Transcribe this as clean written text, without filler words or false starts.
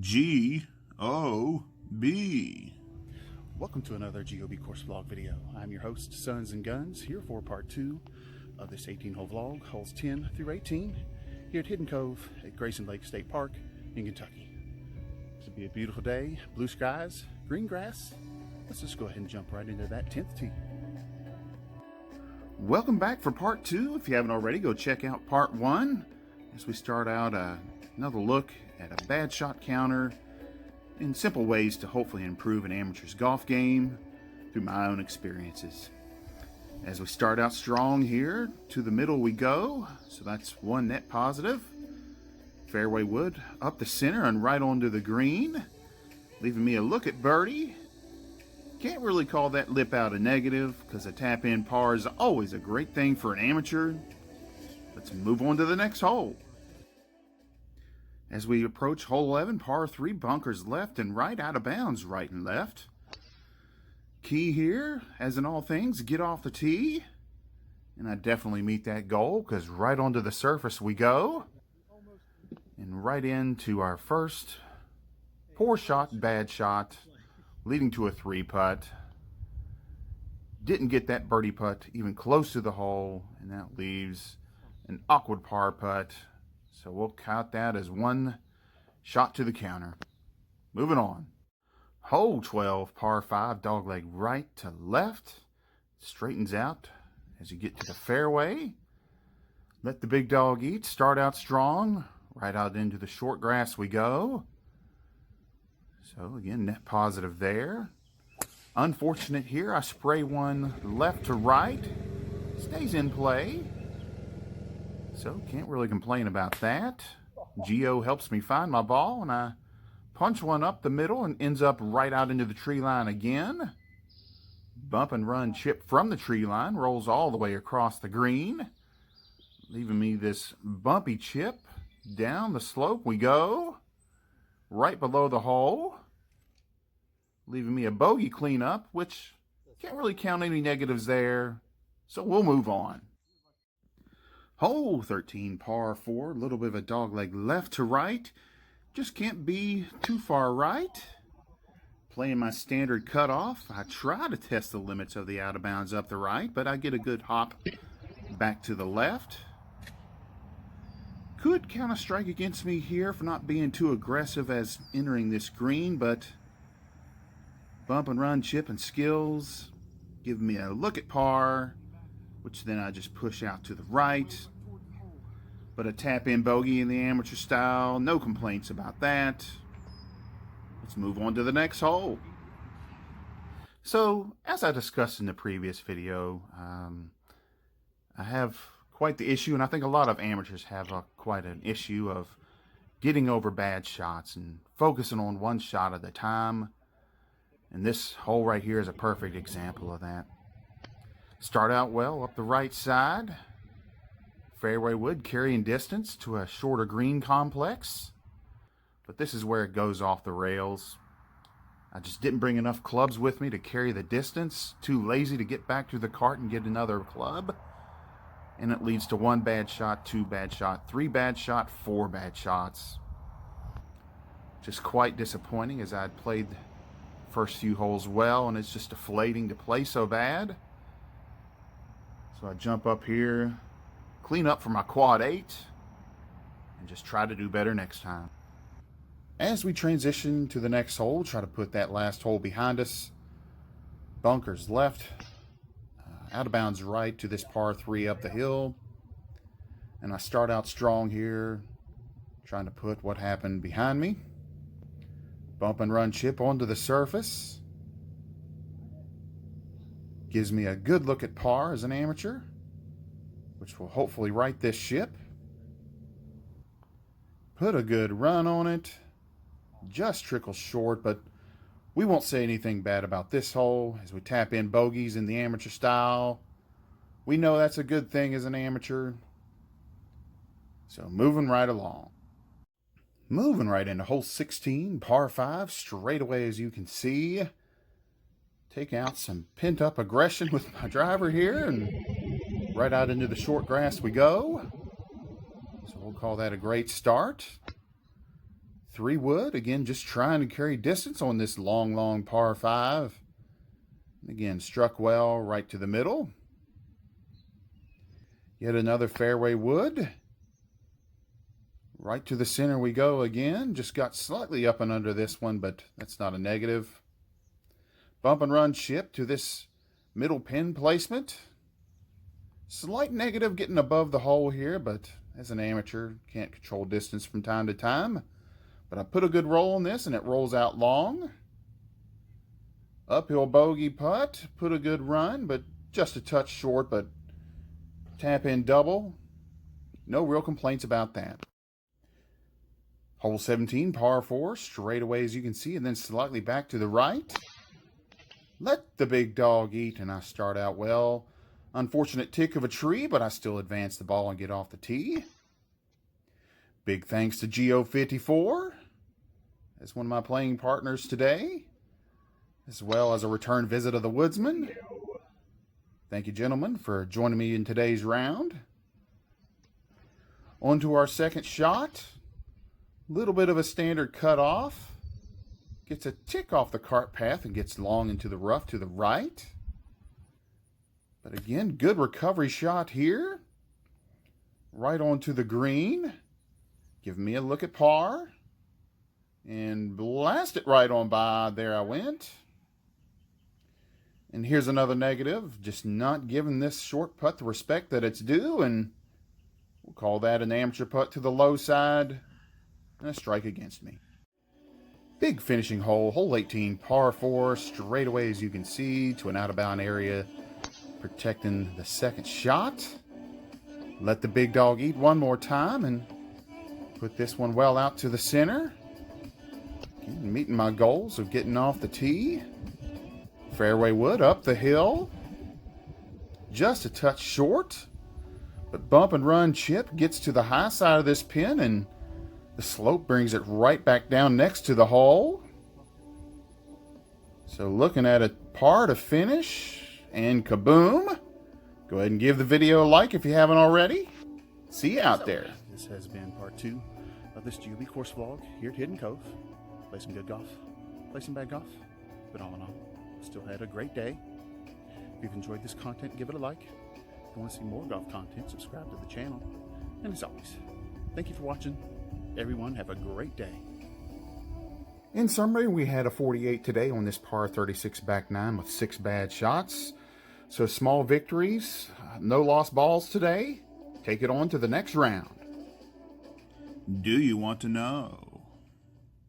G-O-B. Welcome to another GOB course vlog video. I'm your host, Sons and Guns, here for part 2 of this 18-hole vlog, holes 10 through 18, here at Hidden Cove at Grayson Lake State Park in Kentucky. It's going to be a beautiful day, blue skies, green grass. Let's just go ahead and jump right into that 10th tee. Welcome back for part 2. If you haven't already, go check out part 1 as we start out another look at a bad shot counter and simple ways to hopefully improve an amateur's golf game through my own experiences. As we start out strong here, to the middle we go. So that's one net positive. Fairway wood up the center and right onto the green, leaving me a look at birdie. Can't really call that lip out a negative because a tap-in par is always a great thing for an amateur. Let's move on to the next hole. As we approach hole 11, par 3, bunkers left and right, out of bounds right and left. Key here, as in all things, get off the tee. And I definitely meet that goal because right onto the surface we go. And right into our first poor shot, bad shot, leading to a 3-putt. Didn't get that birdie putt even close to the hole, and that leaves an awkward par putt. So we'll count that as one shot to the counter. Moving on. Hole 12, par 5, dogleg right to left. Straightens out as you get to the fairway. Let the big dog eat. Start out strong. Right out into the short grass we go. So again, net positive there. Unfortunate here. I spray one left to right. Stays in play. So can't really complain about that. Geo helps me find my ball, and I punch one up the middle and ends up right out into the tree line again. Bump and run chip from the tree line, rolls all the way across the green, leaving me this bumpy chip. Down the slope we go, right below the hole, leaving me a bogey cleanup, which can't really count any negatives there, so we'll move on. Hole 13, par 4, a little bit of a dogleg left to right. Just can't be too far right. Playing my standard cutoff. I try to test the limits of the out of bounds up the right, but I get a good hop back to the left. Could count a strike against me here for not being too aggressive as entering this green, but bump and run, chip and skills give me a look at par, which then I just push out to the right. But a tap-in bogey in the amateur style, no complaints about that. Let's move on to the next hole. So, as I discussed in the previous video, I have quite the issue, and I think a lot of amateurs have quite an issue of getting over bad shots and focusing on one shot at a time. And this hole right here is a perfect example of that. Start out well up the right side. Fairway wood carrying distance to a shorter green complex. But this is where it goes off the rails. I just didn't bring enough clubs with me to carry the distance. Too lazy to get back to the cart and get another club. And it leads to 1 bad shot, 2 bad shot, 3 bad shot, 4 bad shots. Just quite disappointing as I'd played the first few holes well, and it's just deflating to play so bad. So I jump up here, clean up for my quad 8, and just try to do better next time. As we transition to the next hole, try to put that last hole behind us. Bunkers left. Out of bounds right to this par 3 up the hill. And I start out strong here, trying to put what happened behind me. Bump and run chip onto the surface. Gives me a good look at par as an amateur, which will hopefully right this ship. Put a good run on it. Just trickles short, but we won't say anything bad about this hole as we tap in bogeys in the amateur style. We know that's a good thing as an amateur. So moving right along. Moving right into hole 16, par 5, straight away as you can see. Take out some pent up aggression with my driver here, and right out into the short grass we go. So we'll call that a great start. 3 wood. Again, just trying to carry distance on this long par 5. Again, struck well right to the middle. Yet another fairway wood. Right to the center we go again. Just got slightly up and under this one, but that's not a negative. Bump and run chip to this middle pin placement. Slight negative getting above the hole here, but as an amateur, can't control distance from time to time. But I put a good roll on this, and it rolls out long. Uphill bogey putt. Put a good run, but just a touch short, but tap in double. No real complaints about that. Hole 17, par 4, straight away as you can see, and then slightly back to the right. Let the big dog eat, and I start out well. Unfortunate tick of a tree, but I still advance the ball and get off the tee. Big thanks to Geo54 as one of my playing partners today, as well as a return visit of the Woodsman. Thank you, gentlemen, for joining me in today's round. On to our second shot. Little bit of a standard cut off. Gets a tick off the cart path and gets long into the rough to the right. But again, good recovery shot here. Right onto the green. Give me a look at par. And blast it right on by. There I went. And here's another negative. Just not giving this short putt the respect that it's due. And we'll call that an amateur putt to the low side. And a strike against me. Big finishing hole, hole 18, par 4, straight away as you can see to an out-of-bound area, protecting the second shot. Let the big dog eat one more time and put this one well out to the center. Again, meeting my goals of getting off the tee. Fairway wood up the hill. Just a touch short, but bump and run chip gets to the high side of this pin, and the slope brings it right back down next to the hole. So looking at a par to finish, and kaboom. Go ahead and give the video a like if you haven't already. See you out there. This has been part 2 of this GOB course vlog here at Hidden Cove. Play some good golf, play some bad golf, but all in all, still had a great day. If you've enjoyed this content, give it a like. If you want to see more golf content, subscribe to the channel. And as always, thank you for watching. Everyone have a great day. In summary, we had a 48 today on this par 36 back 9 with 6 bad shots. So small victories, no lost balls today. Take it on to the next round. Do you want to know?